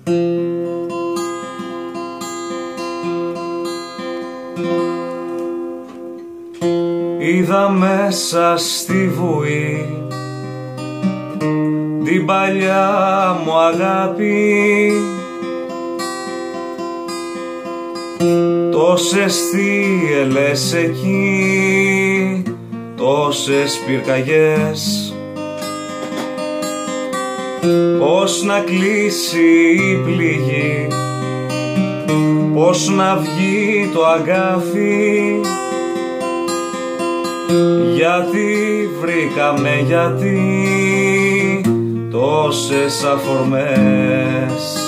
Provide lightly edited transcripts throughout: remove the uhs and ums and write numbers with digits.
Είδα μέσα στη βουή την παλιά μου αγάπη, τόσες θύελες εκεί, τόσες πυρκαγιές. Πώς να κλείσει η πληγή, πώς να βγει το αγκάθι, γιατί βρήκαμε, γιατί τόσες αφορμές.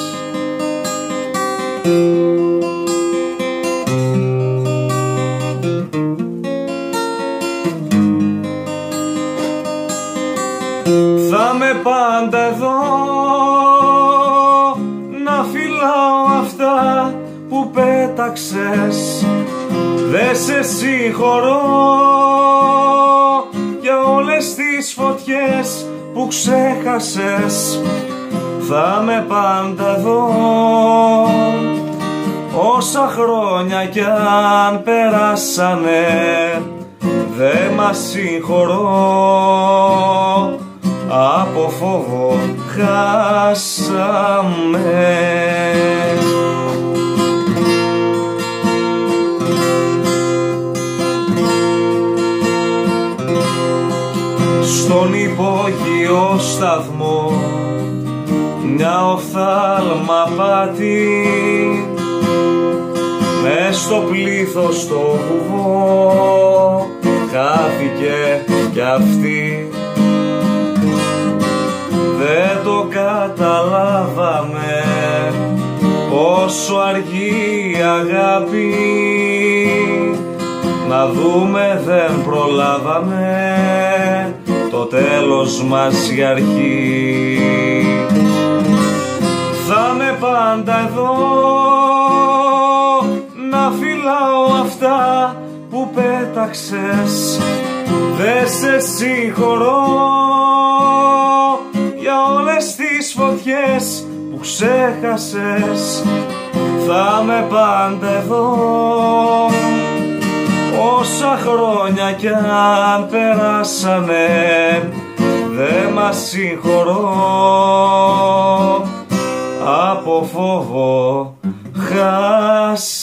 Θα με πάντα εδώ να φυλάω αυτά που πέταξες. Δε σε συγχωρώ για όλες τις φωτιές που ξέχασες. Θα με πάντα εδώ όσα χρόνια κι αν περάσανε. Δε μας συγχωρώ, από φόβο χάσαμε. Στον υπόγειο σταθμό μια οφθάλμα πάτη, μες στο πλήθος το βουβό χάθηκε κι αυτή. Δεν το καταλάβαμε πόσο αργεί η αγάπη, να δούμε δεν προλάβαμε το τέλος μας η αρχή. Θα με πάντα εδώ να φυλάω αυτά που πέταξες. Δε σε συγχωρώ για όλες τις φωτιές που ξέχασες. Θα με πάντα εδώ όσα χρόνια κι αν περάσανε. Δε μας συγχωρώ, από φόβο χάσαμε.